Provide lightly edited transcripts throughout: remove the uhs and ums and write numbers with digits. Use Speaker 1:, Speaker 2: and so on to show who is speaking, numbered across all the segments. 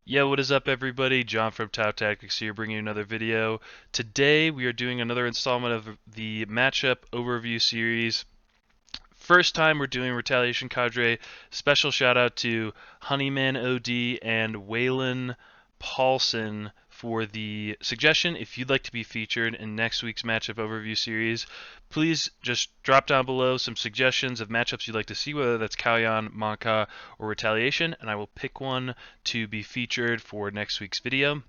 Speaker 1: Yo, what is up, everybody? John from Tau Tactics here, bringing you another video. Today, we are doing another installment of the matchup overview series. First time we're doing Retaliation Cadre. Special shout out to Honeyman OD and Waylon Paulson for the suggestion. If you'd like to be featured in next week's matchup overview series, please just drop down below some suggestions of matchups you'd like to see, whether that's Kalyan, Monka, or Retaliation, and I will pick one to be featured for next week's video.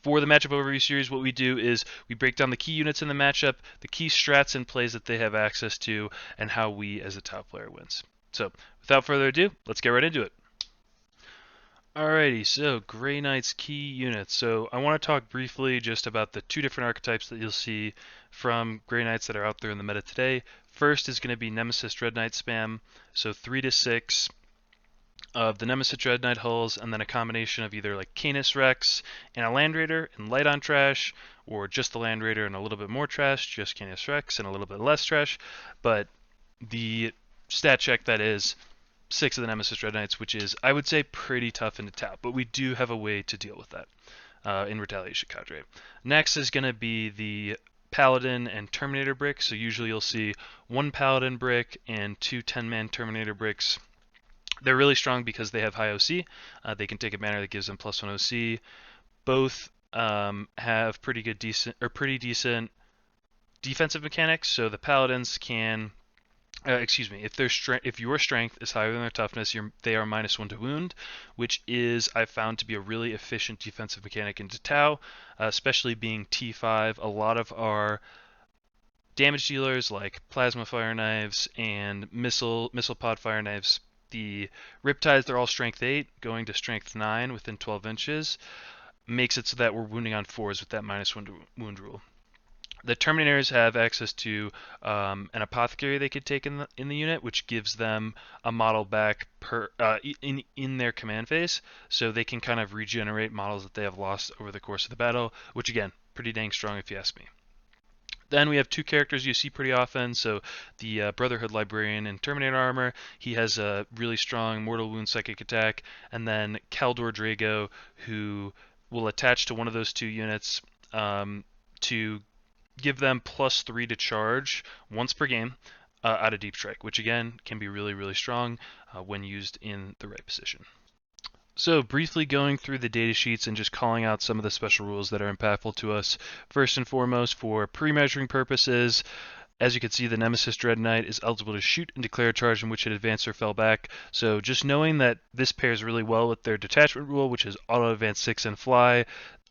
Speaker 1: For the matchup overview series, what we do is we break down the key units in the matchup, the key strats and plays that they have access to, and how we as a top player wins. So, without further ado, let's get right into it. Alrighty, so Grey Knight's key units. So I want to talk briefly just about the two different archetypes that you'll see from Grey Knights that are out there in the meta today. First is going to be Nemesis Dread Knight spam, so 3 to 6 of the Nemesis Dread Knight hulls, and then a combination of either like Canis Rex and a Land Raider and light on trash, or just the Land Raider and a little bit more trash, just Canis Rex and a little bit less trash. But the stat check that is 6 of the Nemesis Dread Knights, which is, I would say, pretty tough into tap, but we do have a way to deal with that in Retaliation Cadre. Next is going to be the Paladin and Terminator bricks. So usually you'll see one Paladin brick and two 10-man Terminator bricks. They're really strong because they have high OC. They can take a banner that gives them +1 OC. Both have pretty decent defensive mechanics. So the Paladins can, if your strength is higher than their toughness, they are -1 to wound, which is I've found to be a really efficient defensive mechanic into Tau, especially being T5. A lot of our damage dealers like plasma fire knives and missile pod fire knives, the Riptides, they're all strength 8, going to strength 9 within 12 inches, makes it so that we're wounding on 4s with that -1 to wound rule. The Terminators have access to an apothecary they could take in the unit, which gives them a model back in their command phase, so they can kind of regenerate models that they have lost over the course of the battle, which again, pretty dang strong if you ask me. Then we have two characters you see pretty often. So the Brotherhood Librarian in Terminator armor, he has a really strong mortal wound psychic attack, and then Kaldor Drago, who will attach to one of those two units to give them +3 to charge once per game out of Deep Strike, which again can be really, really strong when used in the right position. So briefly going through the data sheets and just calling out some of the special rules that are impactful to us. First and foremost, for pre-measuring purposes, as you can see, the Nemesis Dread Knight is eligible to shoot and declare a charge in which it advanced or fell back. So just knowing that this pairs really well with their detachment rule, which is auto advance 6 and fly,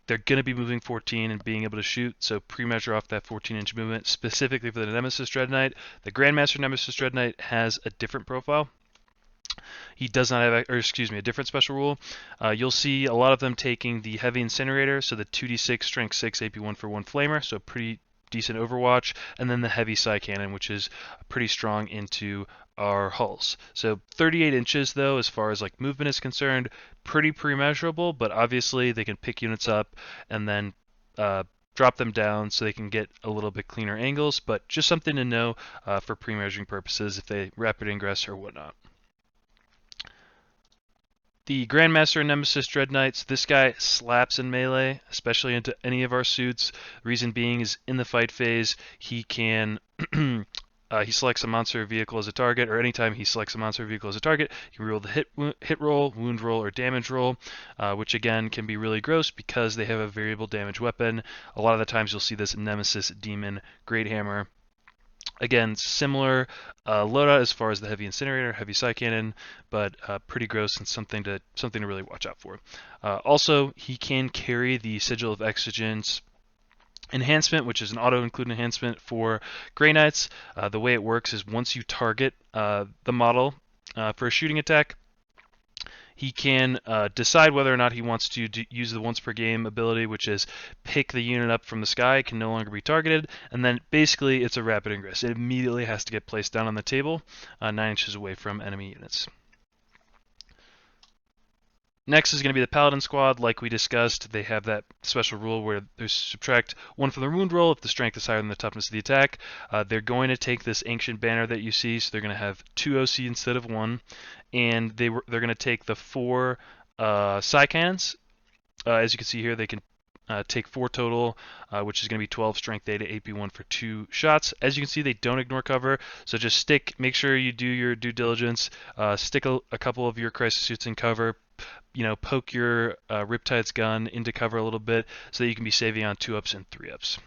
Speaker 1: they're going to be moving 14 and being able to shoot, so pre-measure off that 14-inch movement specifically for the Nemesis Dread Knight. The Grandmaster Nemesis Dread Knight has a different profile. He does not have, a different special rule. You'll see a lot of them taking the Heavy Incinerator, so the 2d6 Strength 6 AP1 for 1 Flamer, so pretty decent Overwatch, and then the Heavy Psy Cannon, which is pretty strong into our hulls. So 38 inches, though, as far as like movement is concerned, pretty pre-measurable, but obviously they can pick units up and then drop them down so they can get a little bit cleaner angles, but just something to know for pre-measuring purposes if they rapid ingress or whatnot. The Grandmaster and Nemesis Dread Knights, this guy slaps in melee, especially into any of our suits. Reason being is in the fight phase, he can he selects a monster vehicle as a target, or anytime he selects a monster vehicle as a target, he can roll the hit roll, wound roll, or damage roll, which again can be really gross because they have a variable damage weapon. A lot of the times you'll see this in Nemesis, Demon, Great Hammer. Again, similar loadout as far as the Heavy Incinerator, Heavy Psy Cannon, but pretty gross and something to really watch out for. Also, he can carry the Sigil of Exigence enhancement, which is an auto-include enhancement for Grey Knights. The way it works is once you target the model for a shooting attack, he can decide whether or not he wants to use the once per game ability, which is pick the unit up from the sky, it can no longer be targeted, and then basically it's a rapid ingress. It immediately has to get placed down on the table 9 inches away from enemy units. Next is going to be the Paladin Squad. Like we discussed, they have that special rule where they subtract 1 from the wound roll if the strength is higher than the toughness of the attack. They're going to take this ancient banner that you see, so they're going to have 2 OC instead of 1, and they're going to take the 4 Psi cannons. As you can see here, they can take 4 total, which is going to be 12 strength 8 AP1 for 2 shots. As you can see, they don't ignore cover, so just make sure you do your due diligence, stick a couple of your crisis suits in cover, poke your Riptide's gun into cover a little bit so that you can be saving on 2-ups and 3-ups.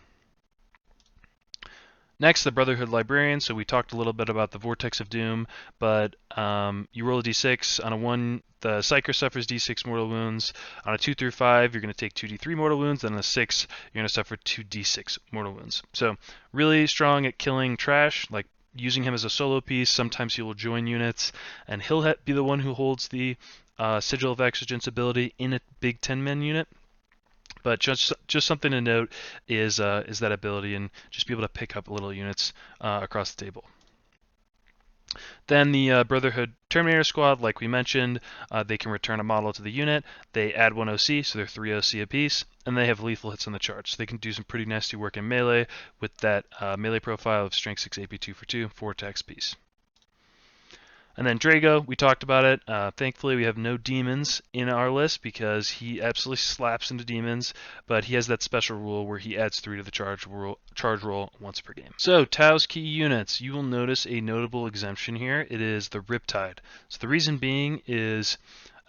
Speaker 1: Next, the Brotherhood Librarian. So we talked a little bit about the Vortex of Doom, but you roll a d6. On a 1, the Psyker suffers d6 mortal wounds. On a 2 through 5, you're going to take 2d3 mortal wounds. And on a 6, you're going to suffer 2d6 mortal wounds. So really strong at killing trash, like using him as a solo piece. Sometimes he will join units, and he'll be the one who holds the Sigil of Exigence ability in a big 10-man unit. But just something to note is that ability, and just be able to pick up little units across the table. Then the Brotherhood Terminator Squad, like we mentioned, they can return a model to the unit. They add 1 OC, so they're 3 OC apiece, and they have lethal hits on the charge. So they can do some pretty nasty work in melee with that melee profile of Strength 6 AP2 for 2, 4 attacks piece. And then Drago, we talked about it. Thankfully, we have no demons in our list because he absolutely slaps into demons, but he has that special rule where he adds 3 to the charge roll once per game. So, Tao's key units. You will notice a notable exemption here. It is the Riptide. So the reason being is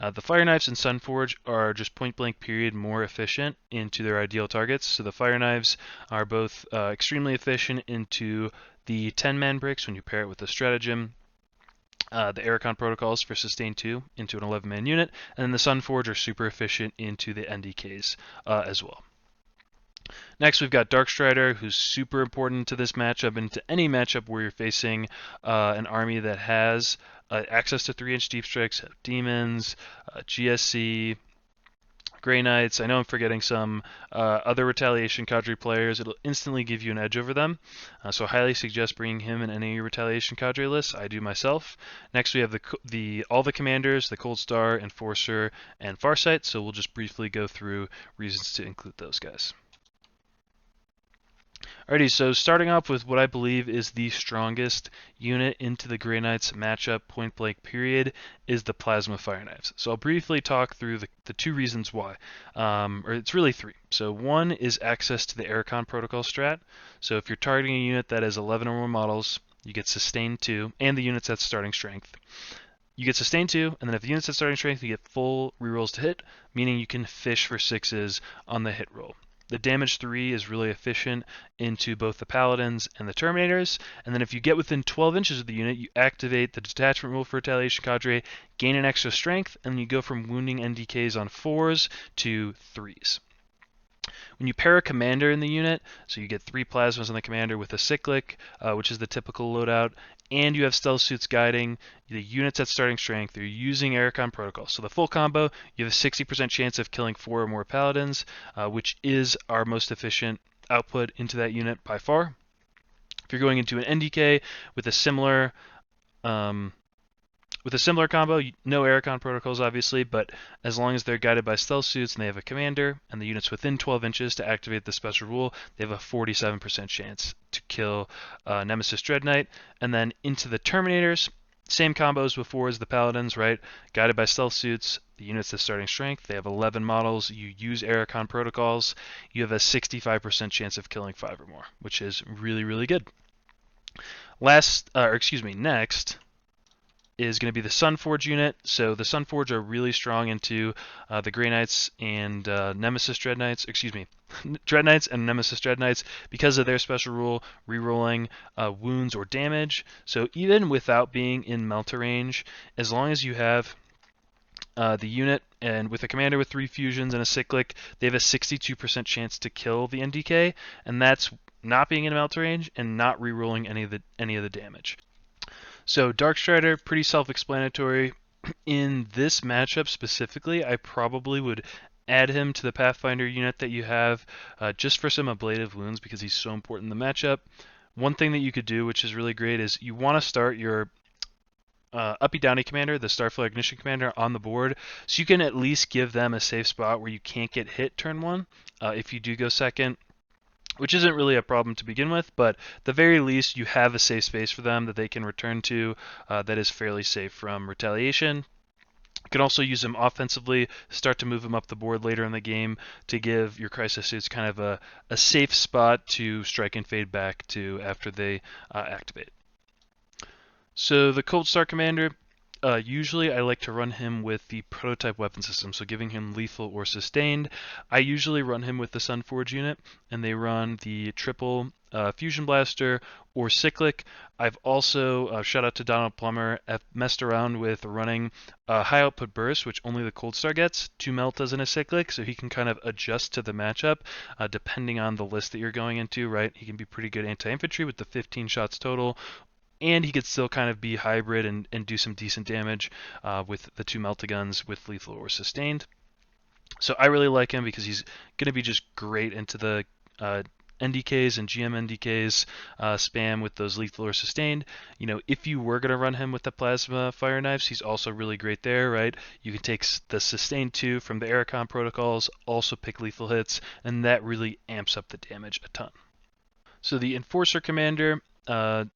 Speaker 1: the Fire Knives and Sunforge are just point-blank period more efficient into their ideal targets. So the Fire Knives are both extremely efficient into the 10-man breaks when you pair it with the Stratagem. The Archon protocols for sustain 2 into an 11-man unit, and then the Sunforge are super efficient into the NDKs as well. Next, we've got Darkstrider, who's super important to this matchup and to any matchup where you're facing an army that has access to 3-inch deep strikes, demons, GSC, Grey Knights. I know I'm forgetting some other Retaliation Cadre players. It'll instantly give you an edge over them. So I highly suggest bringing him in any of your Retaliation Cadre lists. I do myself. Next we have all the commanders, the Cold Star, Enforcer, and Farsight. So we'll just briefly go through reasons to include those guys. Alrighty, so starting off with what I believe is the strongest unit into the Grey Knights matchup point blank period is the Plasma Fire Knives. So I'll briefly talk through the 2 reasons why, or it's really 3. So one is access to the Archon protocol strat. So if you're targeting a unit that has 11 or more models, you get Sustain 2, and the unit's at starting strength. You get Sustain 2, and then if the unit's at starting strength, you get full rerolls to hit, meaning you can fish for 6s on the hit roll. The damage 3 is really efficient into both the Paladins and the Terminators, and then if you get within 12 inches of the unit, you activate the detachment rule for Retaliation Cadre, gain an extra strength, and you go from wounding NDKs on 4s to 3s. When you pair a commander in the unit, so you get 3 plasmas on the commander with a cyclic, which is the typical loadout, and you have stealth suits guiding the units at starting strength, they're using Archon protocol. So the full combo, you have a 60% chance of killing 4 or more paladins, which is our most efficient output into that unit by far. If you're going into an NDK with a similar combo, no Archon protocols obviously, but as long as they're guided by stealth suits and they have a commander and the unit's within 12 inches to activate the special rule, they have a 47% chance to kill Nemesis Dread Knight. And then into the Terminators, same combos before as the Paladins, right? Guided by stealth suits, the unit's at starting strength, they have 11 models, you use Archon protocols, you have a 65% chance of killing 5 or more, which is really, really good. Next is going to be the Sunforge unit. So the Sunforge are really strong into the Grey Knights and Nemesis Dread Knights, Dread Knights and Nemesis Dread Knights because of their special rule, rerolling wounds or damage. So even without being in Melta range, as long as you have the unit and with a commander with 3 fusions and a cyclic, they have a 62% chance to kill the NDK, and that's not being in Melta range and not rerolling any of the damage. So Darkstrider, pretty self-explanatory. In this matchup specifically, I probably would add him to the Pathfinder unit that you have just for some ablative wounds because he's so important in the matchup. One thing that you could do, which is really great, is you want to start your Uppy Downy commander, the Starflare Ignition commander, on the board, so you can at least give them a safe spot where you can't get hit turn 1 if you do go second, which isn't really a problem to begin with, but at the very least you have a safe space for them that they can return to that is fairly safe from retaliation. You can also use him offensively, start to move him up the board later in the game to give your crisis suits kind of a safe spot to strike and fade back to after they activate. So the Cold Star Commander, usually I like to run him with the prototype weapon system, so giving him lethal or sustained. I usually run him with the Sunforge unit, and they run the triple Fusion Blaster or Cyclic. I've also, shout out to Donald Plummer, I've messed around with running High Output Burst, which only the Cold Star gets, 2 Meltas and a Cyclic, so he can kind of adjust to the matchup depending on the list that you're going into, right? He can be pretty good anti-infantry with the 15 shots total, and he could still kind of be hybrid and do some decent damage with the 2 Meltaguns with lethal or sustained. So I really like him because he's going to be just great into the NDKs and GM NDKs spam with those lethal or sustained. You know, if you were going to run him with the plasma fire knives, he's also really great there, right? You can take the sustained 2 from the Aerocon protocols, also pick lethal hits, and that really amps up the damage a ton. So the Enforcer Commander,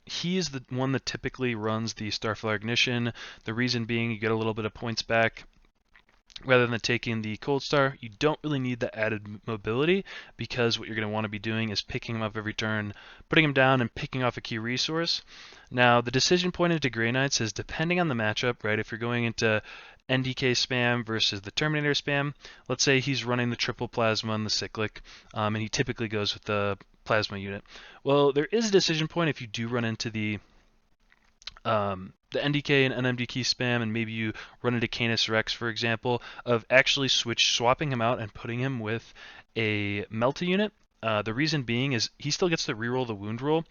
Speaker 1: he is the one that typically runs the Starflyer Ignition. The reason being you get a little bit of points back rather than taking the Cold Star. You don't really need the added mobility because what you're going to want to be doing is picking him up every turn, putting him down, and picking off a key resource. Now, the decision point into Grey Knights is depending on the matchup, right? If you're going into NDK spam versus the Terminator spam, let's say he's running the triple plasma and the cyclic, and he typically goes with the plasma unit. Well, there is a decision point if you do run into the NDK and NMDK spam, and maybe you run into Canis Rex, for example, of actually swapping him out and putting him with a Melta unit. The reason being is he still gets to reroll the wound roll,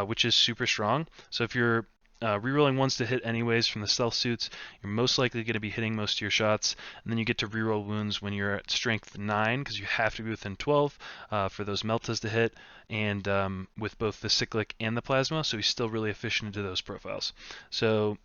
Speaker 1: which is super strong. So if you're rerolling ones to hit anyways from the stealth suits, you're most likely going to be hitting most of your shots, and then you get to reroll wounds when you're at strength 9 because you have to be within 12 for those meltas to hit, and with both the cyclic and the plasma, so he's still really efficient into those profiles. So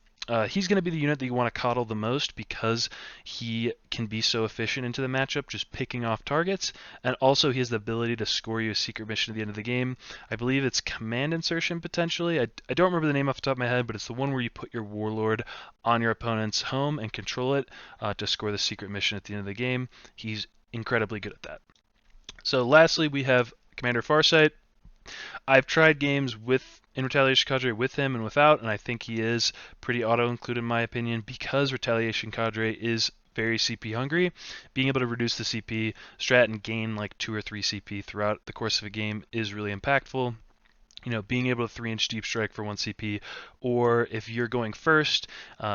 Speaker 1: he's going to be the unit that you want to coddle the most because he can be so efficient into the matchup, just picking off targets, and also he has the ability to score you a secret mission at the end of the game. I believe it's command insertion potentially. I don't remember the name off the top of my head, but it's the one where you put your warlord on your opponent's home and control it to score the secret mission at the end of the game. He's incredibly good at that. So lastly, we have Commander Farsight. I've tried games in Retaliation Cadre with him and without, and I think he is pretty auto-include in my opinion because Retaliation Cadre is very CP hungry. Being able to reduce the CP strat and gain like 2 or 3 CP throughout the course of a game is really impactful. You know, being able to 3-inch deep strike for 1 CP, or if you're going first,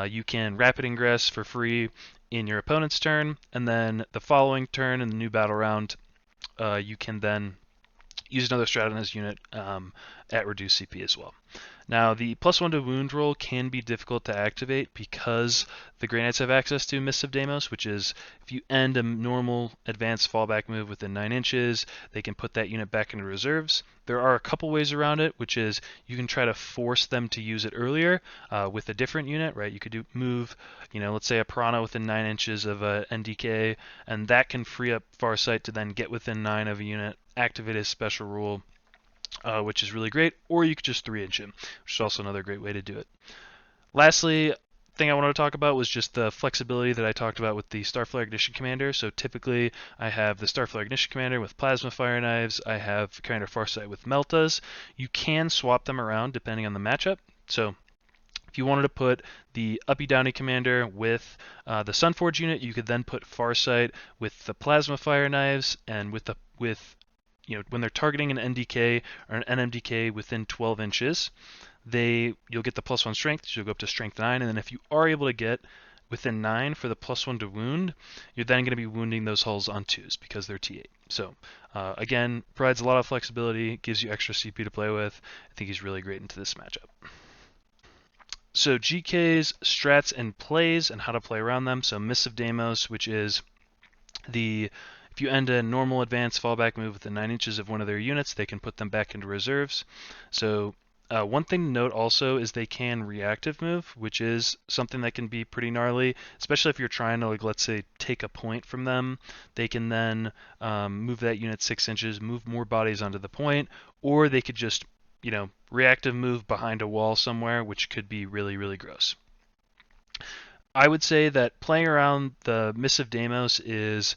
Speaker 1: you can rapid ingress for free in your opponent's turn, and then the following turn in the new battle round, you can then use another strat on his unit at reduced CP as well. Now, the +1 to wound roll can be difficult to activate because the Grey Knights have access to Mists of Deimos, which is if you end a normal advanced fallback move within 9 inches, they can put that unit back into reserves. There are a couple ways around it, which is you can try to force them to use it earlier with a different unit, right? You could move, let's say a Piranha within 9 inches of a NDK, and that can free up Farsight to then get within 9 of a unit, activate his special rule, which is really great, or you could just 3-inch him, which is also another great way to do it. Lastly, thing I wanted to talk about was just the flexibility that I talked about with the Starflyer Ignition Commander. So typically I have the Starflyer Ignition Commander with Plasma Fire Knives, I have Commander Farsight with Meltas. You can swap them around depending on the matchup. So if you wanted to put the Uppy Downy Commander with the Sunforge unit, you could then put Farsight with the Plasma Fire Knives, and with when they're targeting an NDK or an NMDK within 12 inches, you'll get the +1 strength, so you'll go up to strength 9, and then if you are able to get within 9 for the +1 to wound, you're then going to be wounding those hulls on 2s because they're T8. So again, provides a lot of flexibility, gives you extra CP to play with. I think he's really great into this matchup. So GK's strats and plays and how to play around them. So Mists of Deimos, which is if you end a normal advanced fallback move within 9 inches of one of their units, they can put them back into reserves. So one thing to note also is they can reactive move, which is something that can be pretty gnarly, especially if you're trying to, let's say, take a point from them. They can then move that unit 6 inches, move more bodies onto the point, or they could just, reactive move behind a wall somewhere, which could be really, really gross. I would say that playing around the Missive Deimos is,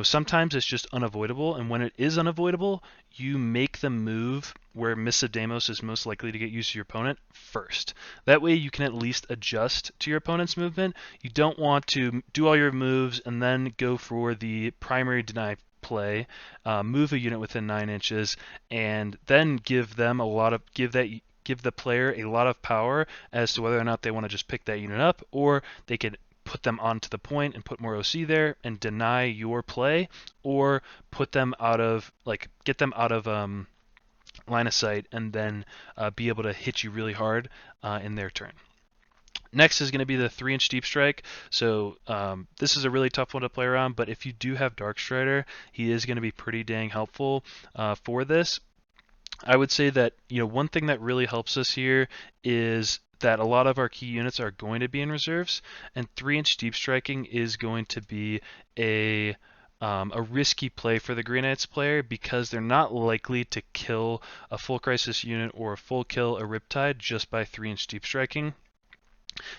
Speaker 1: sometimes it's just unavoidable, and when it is unavoidable, you make the move where Missive Deimos is most likely to get used to your opponent first. That way you can at least adjust to your opponent's movement. You don't want to do all your moves and then go for the primary deny play, move a unit within 9 inches, and then give the player a lot of power as to whether or not they want to just pick that unit up, or they could put them onto the point and put more OC there and deny your play, or put them out of, get them out of line of sight and then be able to hit you really hard in their turn. Next is going to be the 3-inch deep strike. So this is a really tough one to play around, but if you do have Dark Strider, he is going to be pretty dang helpful for this. I would say that one thing that really helps us here is that a lot of our key units are going to be in reserves, and 3-inch deep striking is going to be a risky play for the Grey Knights player because they're not likely to kill a full crisis unit or a full kill a Riptide just by 3-inch deep striking.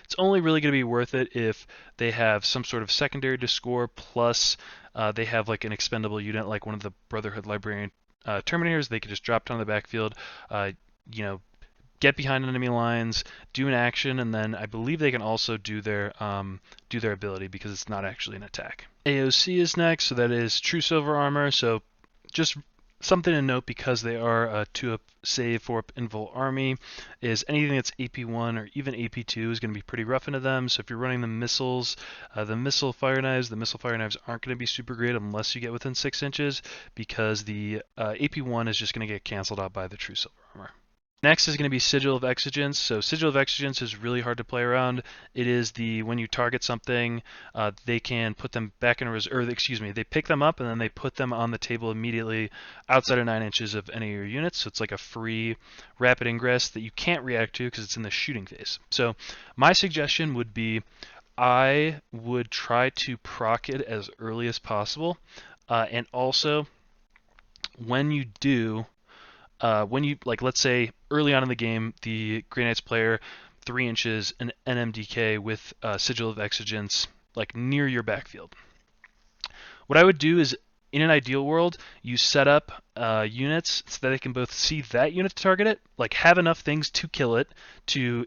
Speaker 1: It's only really going to be worth it if they have some sort of secondary to score, plus they have like an expendable unit like one of the Brotherhood Librarian Terminators. They could just drop down the backfield, get behind enemy lines, do an action, and then I believe they can also do their ability because it's not actually an attack. AOC is next, so that is True Silver Armor. So just something to note because they are a 2-up save 4-up invul army is anything that's AP1 or even AP2 is going to be pretty rough into them. So if you're running the missiles, the missile fire knives aren't going to be super great unless you get within 6 inches because the AP1 is just going to get canceled out by the True Silver Armor. Next is going to be Sigil of Exigence. So Sigil of Exigence is really hard to play around. It is when you target something, they can put them back in they pick them up and then they put them on the table immediately outside of 9 inches of any of your units. So it's like a free rapid ingress that you can't react to because it's in the shooting phase. So my suggestion would be I would try to proc it as early as possible. And also, when you do, let's say early on in the game, the Grey Knights player 3 inches an NMDK with Sigil of Exigence like near your backfield. What I would do is, in an ideal world, you set up units so that they can both see that unit to target it, like have enough things to kill it to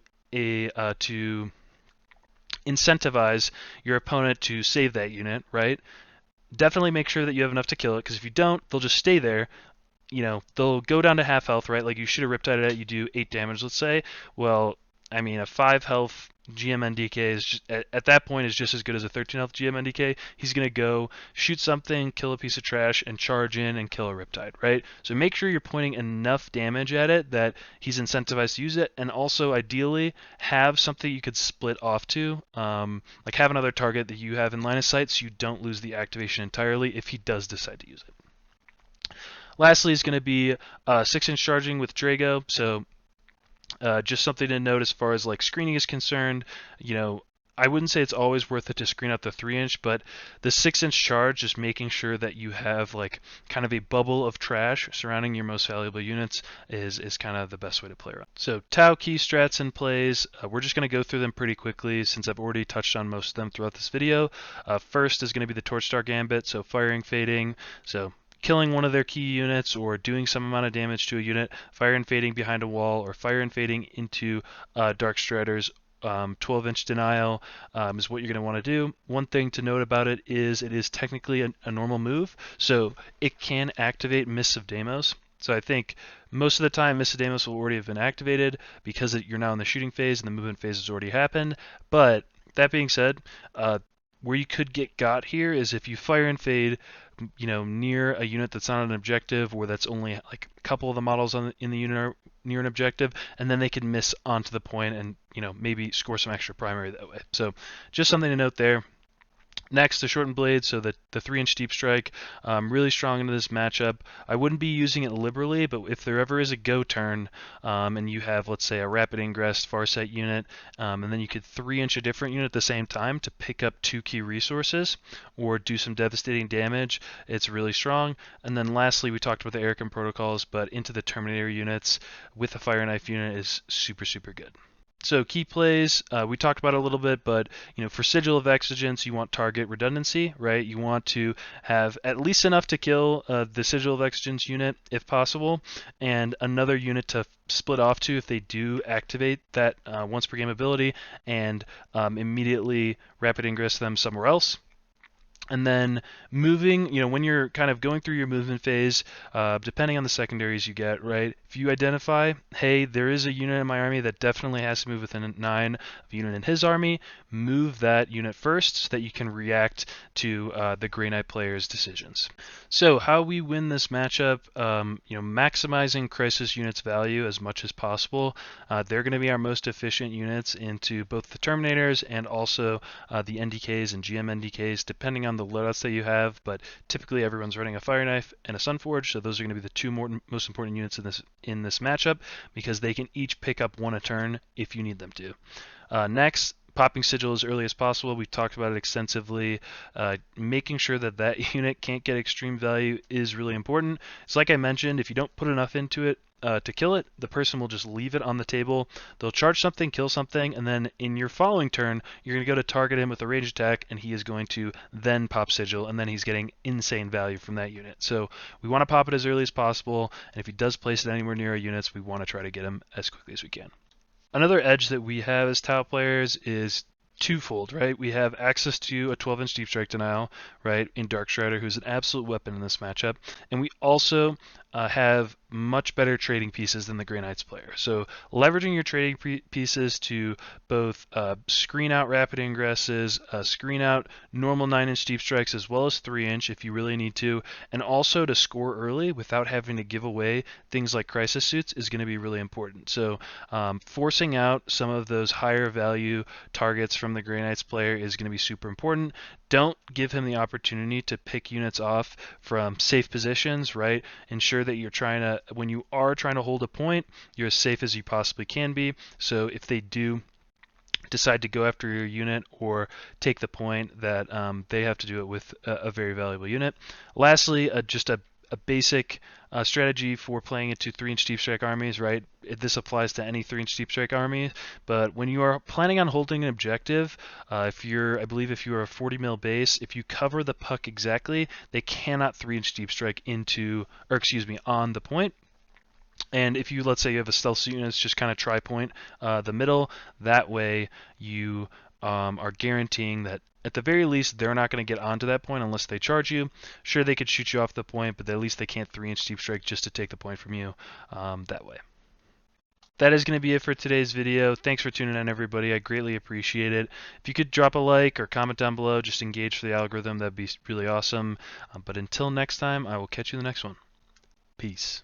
Speaker 1: incentivize your opponent to save that unit, right? Definitely make sure that you have enough to kill it, because if you don't, they'll just stay there. They'll go down to half health, right? Like you shoot a Riptide at it, you do 8 damage, let's say. Well, I mean, a 5 health GMNDK is just, at that point is just as good as a 13 health GMNDK. He's going to go shoot something, kill a piece of trash, and charge in and kill a Riptide, right? So make sure you're pointing enough damage at it that he's incentivized to use it, and also ideally have something you could split off to, like have another target that you have in line of sight so you don't lose the activation entirely if he does decide to use it. Lastly is going to be 6-inch charging with Drago. So just something to note as far as like screening is concerned. I wouldn't say it's always worth it to screen out the 3-inch, but the 6-inch charge, just making sure that you have like kind of a bubble of trash surrounding your most valuable units is kind of the best way to play around. So Tau, Key Strats, and plays. We're just going to go through them pretty quickly since I've already touched on most of them throughout this video. First is going to be the Torchstar Gambit, so firing, fading. So killing one of their key units or doing some amount of damage to a unit, fire and fading behind a wall, or fire and fading into Dark Striders. 12-inch denial is what you're going to want to do. One thing to note about it is technically a normal move, so it can activate Mists of Deimos. So I think most of the time Mists of Deimos will already have been activated because you're now in the shooting phase and the movement phase has already happened. But that being said, where you could get got here is if you fire and fade near a unit that's not an objective, or that's only like a couple of the models in the unit are near an objective, and then they can miss onto the point and maybe score some extra primary that way. So just something to note there. Next, the shortened blade, so the 3-inch deep strike, really strong into this matchup. I wouldn't be using it liberally, but if there ever is a go turn, and you have, let's say, a rapid ingress farsight unit, and then you could 3-inch a different unit at the same time to pick up 2 key resources or do some devastating damage, it's really strong. And then lastly, we talked about the Erican protocols, but into the Terminator units with the Fire Knife unit is super, super good. So key plays, we talked about it a little bit, but for Sigil of Exigence, you want target redundancy, right? You want to have at least enough to kill the Sigil of Exigence unit if possible, and another unit to split off to if they do activate that once per game ability, and immediately rapid ingress them somewhere else. And then moving, when you're kind of going through your movement phase, depending on the secondaries you get, right? If you identify, hey, there is a unit in my army that definitely has to move within 9 of a unit in his army, move that unit first so that you can react to the Grey Knight player's decisions. So how we win this matchup, maximizing Crisis units' value as much as possible. They're going to be our most efficient units into both the Terminators and also the NDKs and GM NDKs, depending on the loadouts that you have, but typically everyone's running a Fire Knife and a Sunforge, so those are going to be the two most important units in this matchup because they can each pick up one a turn if you need them to. Next, popping Sigil as early as possible. We've talked about it extensively. Making sure that that unit can't get extreme value is really important. It's like I mentioned, if you don't put enough into it, to kill it, the person will just leave it on the table. They'll charge something, kill something, and then in your following turn, you're going to go to target him with a ranged attack, and he is going to then pop Sigil, and then he's getting insane value from that unit. So we want to pop it as early as possible, and if he does place it anywhere near our units, we want to try to get him as quickly as we can. Another edge that we have as Tau players is twofold, right? We have access to a 12-inch deep strike denial, right, in Darkstrider, who's an absolute weapon in this matchup, and we also have much better trading pieces than the Grey Knights player. So leveraging your trading pieces to both screen out rapid ingresses, screen out normal 9-inch deep strikes as well as 3-inch if you really need to, and also to score early without having to give away things like crisis suits is going to be really important. So forcing out some of those higher value targets from the Grey Knights player is going to be super important. Don't give him the opportunity to pick units off from safe positions, right? Ensure that when you are trying to hold a point, you're as safe as you possibly can be. So if they do decide to go after your unit or take the point, that they have to do it with a very valuable unit. Lastly, just a basic strategy for playing into 3-inch deep strike armies, right? This applies to any 3-inch deep strike army, but when you are planning on holding an objective, I believe if you're a 40 mil base, if you cover the puck exactly, they cannot 3-inch deep strike on the point. And if you, let's say you have a stealth suit unit, just kind of tri-point the middle, that way you are guaranteeing that at the very least they're not going to get onto that point unless they charge you. Sure, they could shoot you off the point, but at least they can't 3-inch deep strike just to take the point from you that way. That is going to be it for today's video. Thanks for tuning in, everybody. I greatly appreciate it. If you could drop a like or comment down below, just engage for the algorithm, that'd be really awesome. But until next time, I will catch you in the next one. Peace.